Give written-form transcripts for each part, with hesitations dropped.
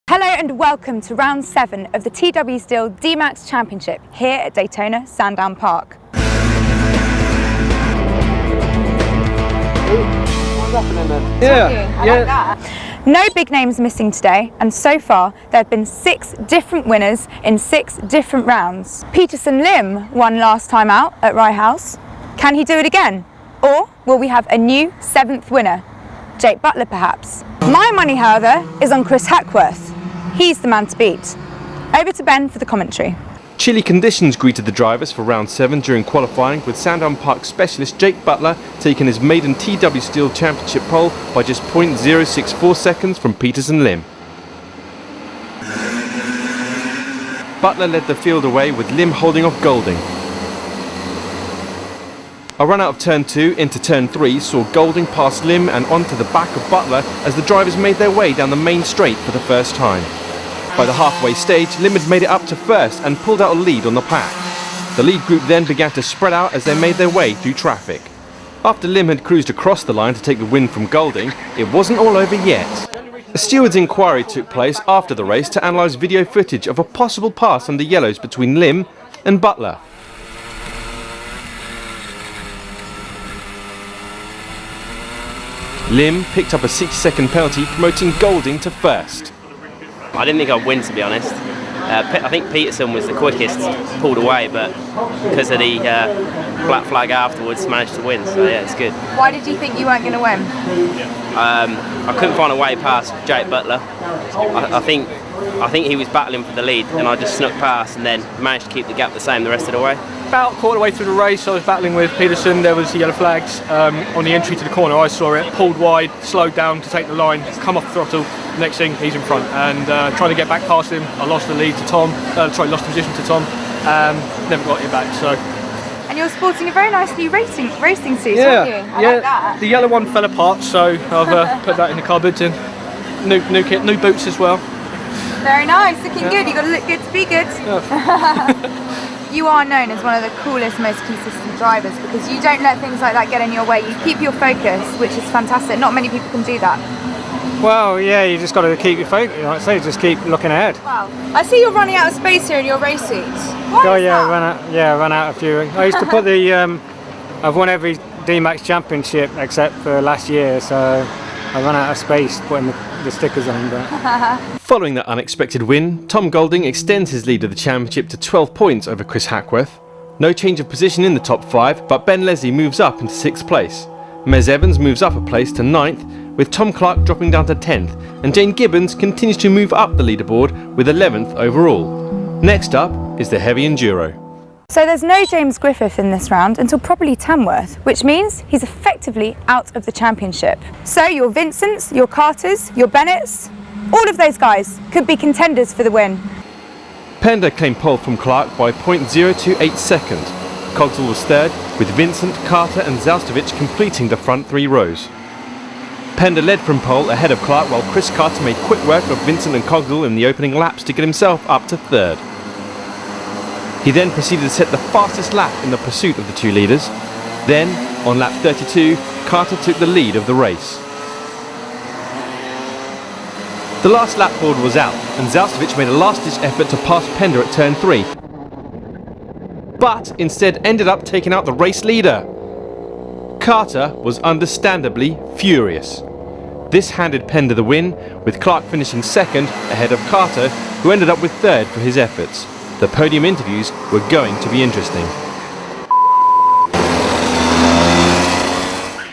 Hello and welcome to round 7 of the TW Steel DMAX Championship here at Daytona Sandown Park. What's happening then? I like that. No big names missing today, and so far there have been 6 different winners in 6 different rounds. Peterson Lim won last time out at Rye House. Can he do it again? Or will we have a new 7th winner? Jake Butler perhaps? My money, however, is on Chris Hackworth. He's the man to beat. Over to Ben for the commentary. Chilly conditions greeted the drivers for round 7 during qualifying, with Sandown Park specialist Jake Butler taking his maiden TW Steel Championship pole by just 0.064 seconds from Peterson Lim. Butler led the field away with Lim holding off Golding. A run out of turn 2 into turn 3 saw Golding pass Lim and onto the back of Butler as the drivers made their way down the main straight for the first time. By the halfway stage, Lim had made it up to first and pulled out a lead on the pack. The lead group then began to spread out as they made their way through traffic. After Lim had cruised across the line to take the win from Golding, it wasn't all over yet. A steward's inquiry took place after the race to analyse video footage of a possible pass under yellows between Lim and Butler. Lim picked up a 60-second penalty, promoting Golding to first. I didn't think I'd win, to be honest. I think Peterson was the quickest, pulled away, but because of the black flag afterwards, managed to win. So yeah, it's good. Why did you think you weren't going to win? I couldn't find a way past Jake Butler. I think he was battling for the lead, and I just snuck past and then managed to keep the gap the same the rest of the way. About a quarter way through the race, I was battling with Peterson. There was the yellow flags on the entry to the corner. I saw it, pulled wide, slowed down to take the line, come off the throttle. Next thing, he's in front, and trying to get back past him, I lost the lead to Tom. Lost the position to Tom. Never got it back. So. And you're sporting a very nice new racing suit, Yeah, aren't you? I like that. The yellow one fell apart, so I've put that in the cupboard. And new kit, new boots as well. Very nice, looking good. You've got to look good to be good. Yeah. You are known as one of the coolest, most consistent drivers because you don't let things like that get in your way. You keep your focus, which is fantastic. Not many people can do that. Well, yeah, you just got to keep your focus. Like I say, just keep looking ahead. Wow. I see you're running out of space here in your race suits. Why is that? Run out a few. I used to put the. I've won every DMAX Championship except for last year, so I run out of space putting the stickers on. But. Following that unexpected win, Tom Golding extends his lead of the championship to 12 points over Chris Hackworth. No change of position in the top 5, but Ben Leslie moves up into 6th place. Mez Evans moves up a place to 9th, with Tom Clark dropping down to 10th, and Jane Gibbons continues to move up the leaderboard with 11th overall. Next up is the heavy enduro. So there's no James Griffith in this round until probably Tamworth, which means he's effectively out of the championship. So your Vincents, your Carters, your Bennetts, all of those guys could be contenders for the win. Pender claimed pole from Clark by 0.028 seconds. Cogswell was third, with Vincent, Carter and Zalstovic completing the front 3 rows. Pender led from pole ahead of Clark, while Chris Carter made quick work of Vincent and Cogswell in the opening laps to get himself up to third. He then proceeded to set the fastest lap in the pursuit of the 2 leaders. Then, on lap 32, Carter took the lead of the race. The last lap board was out, and Zalstovic made a last-ditch effort to pass Pender at turn 3, but instead ended up taking out the race leader. Carter was understandably furious. This handed Pender the win, with Clark finishing 2nd ahead of Carter, who ended up with 3rd for his efforts. The podium interviews were going to be interesting.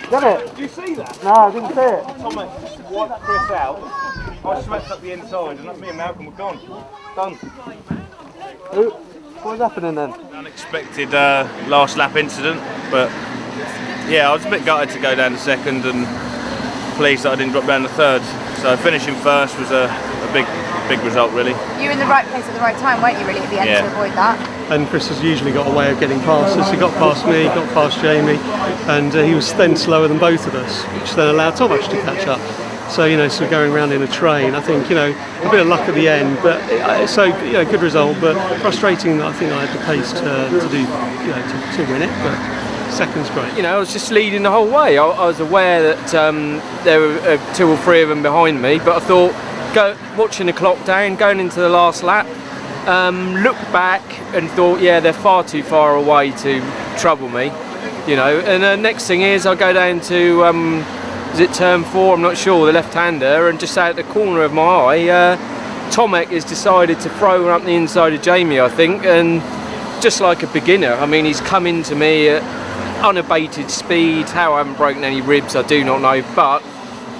Got it? Did you see that? No, I didn't see it. Tom wiped Chris out. I swept up the inside, and me and Malcolm were gone. Done. What was happening then? Unexpected last lap incident, but yeah, I was a bit gutted to go down to 2nd and pleased that I didn't drop down to 3rd. So finishing 1st was a big result, really. You were in the right place at the right time, weren't you, really, at the end to avoid that? And Chris has usually got a way of getting past us. He got past me, got past Jamie, and he was then slower than both of us, which then allowed Tom actually to catch up. So, so going around in a train, I think, a bit of luck at the end, but good result, but frustrating that I think I had the pace to do, to win it, but Second's great. You know, I was just leading the whole way. I was aware that there were 2 or 3 of them behind me, but I thought, watching the clock down, going into the last lap, looked back and thought, yeah, they're far too far away to trouble me, you know. And the next thing is I go down to, is it turn 4, I'm not sure, the left-hander, and just out of the corner of my eye, Tomek has decided to throw up the inside of Jamie, I think, and just like a beginner, I mean, he's come into me at unabated speed. How I haven't broken any ribs, I do not know, but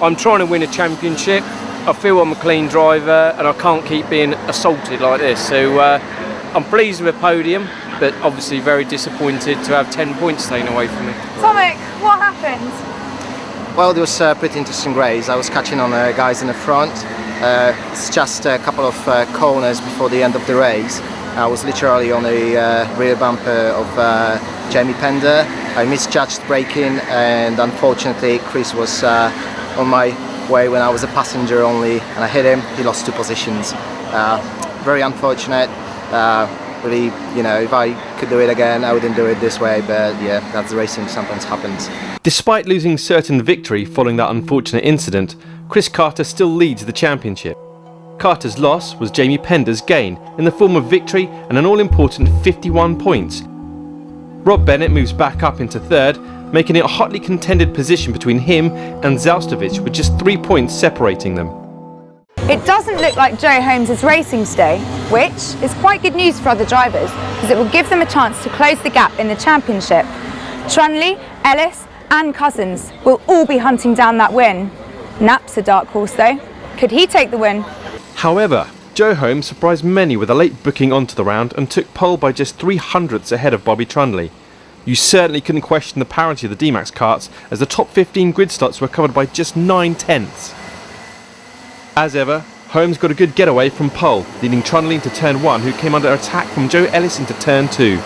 I'm trying to win a championship. I feel I'm a clean driver and I can't keep being assaulted like this. So I'm pleased with a podium, but obviously very disappointed to have 10 points taken away from me. Tomek, what happened? Well, it was a pretty interesting race. I was catching on guys in the front. It's just a couple of corners before the end of the race. I was literally on the rear bumper of Jamie Pender. I misjudged braking, and unfortunately Chris was on my way when I was a passenger only, and I hit him. He lost 2 positions. Very unfortunate. Really, you know, if I could do it again, I wouldn't do it this way, but yeah, that's racing, sometimes happens. Despite losing certain victory following that unfortunate incident, Chris Carter still leads the championship. Carter's loss was Jamie Pender's gain in the form of victory and an all-important 51 points. Rob Bennett moves back up into 3rd, making it a hotly contended position between him and Zalstovic, with just 3 points separating them. It doesn't look like Joe Holmes is racing today, which is quite good news for other drivers, because it will give them a chance to close the gap in the championship. Trunley, Ellis and Cousins will all be hunting down that win. Knapp's a dark horse though. Could he take the win? However, Joe Holmes surprised many with a late booking onto the round and took pole by just 300ths ahead of Bobby Trunley. You certainly couldn't question the parity of the DMAX karts, as the top 15 grid slots were covered by just 9/10. As ever, Holmes got a good getaway from pole, leading Trunley into turn 1, who came under attack from Joe Ellis into turn 2.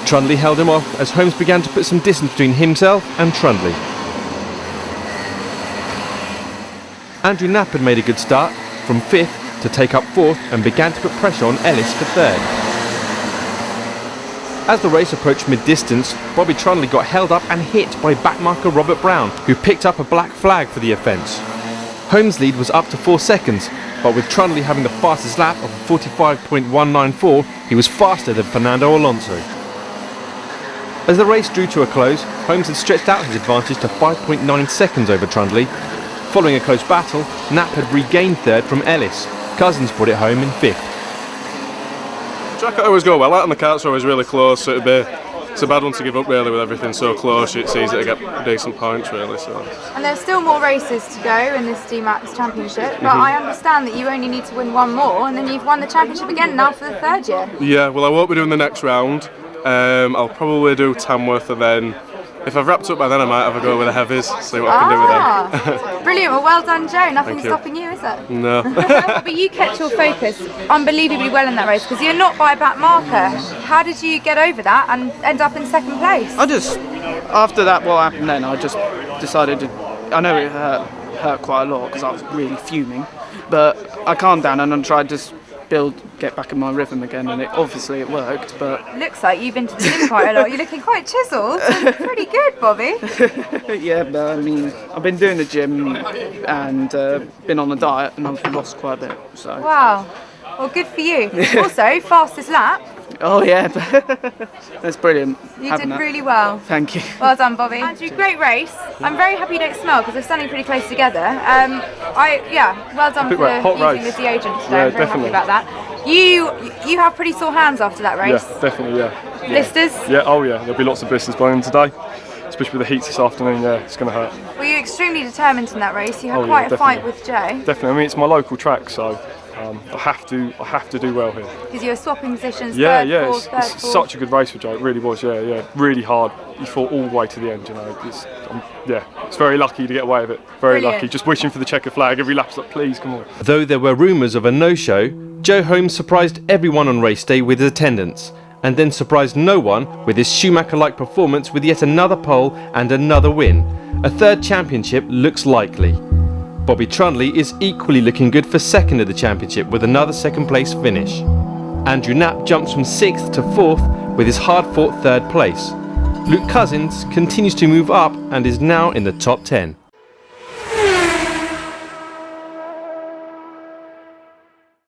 Trunley held him off as Holmes began to put some distance between himself and Trunley. Andrew Knapp had made a good start from 5th to take up 4th and began to put pressure on Ellis for 3rd. As the race approached mid-distance, Bobby Trunley got held up and hit by backmarker Robert Brown, who picked up a black flag for the offence. Holmes' lead was up to 4 seconds, but with Trunley having the fastest lap of 45.194, he was faster than Fernando Alonso. As the race drew to a close, Holmes had stretched out his advantage to 5.9 seconds over Trunley. Following a close battle, Knapp had regained 3rd from Ellis. Cousins brought it home in 5th. Track I always go well at, and the karts are always really close, so it's a bad one to give up really with everything so close. It's easy to get decent points really. So. And there's still more races to go in this DMAX Championship, but I understand that you only need to win 1 more, and then you've won the championship again now for the 3rd year. Yeah, well I won't be doing the next round. I'll probably do Tamworth, and then if I've wrapped up by then I might have a go with the heavies, see what I can do with them. Brilliant, well done Joe, nothing's stopping you, is it? No. But you kept your focus unbelievably well in that race, because you're not by a back marker. How did you get over that and end up in 2nd place? After that, what happened then, I just decided to, I know it hurt quite a lot because I was really fuming, but I calmed down and I tried to get back in my rhythm again, and obviously it worked. But looks like you've been to the gym quite a lot. You're looking quite chiselled. Pretty good, Bobby. Yeah, but I mean, I've been doing the gym and been on a diet, and I've lost quite a bit. So. Wow. Well, good for you. Also, fastest lap. Oh yeah, that's brilliant. You did really well. Thank you. Well done, Bobby. Andrew, great race. I'm very happy you don't smell because they're standing pretty close together. Well done for using as the agent today. I'm very happy about that. You have pretty sore hands after that race. Yeah, definitely, yeah. Blisters? Yeah, oh yeah, there'll be lots of blisters blowing today. Especially with the heat this afternoon, yeah, it's going to hurt. Were you extremely determined in that race? You had quite a fight with Joe. Definitely, I mean it's my local track, so I have to do well here. Because you were swapping positions. It's such a good race for Joe. It really was. Yeah, really hard. He fought all the way to the end. You know, it's very lucky to get away with it. Very lucky. Just wishing for the checker flag every lap. Like, please, come on. Though there were rumours of a no-show, Joe Holmes surprised everyone on race day with his attendance, and then surprised no one with his Schumacher-like performance with yet another pole and another win. A 3rd championship looks likely. Bobby Trunley is equally looking good for 2nd of the championship with another 2nd place finish. Andrew Knapp jumps from 6th to 4th with his hard-fought 3rd place. Luke Cousins continues to move up and is now in the top 10.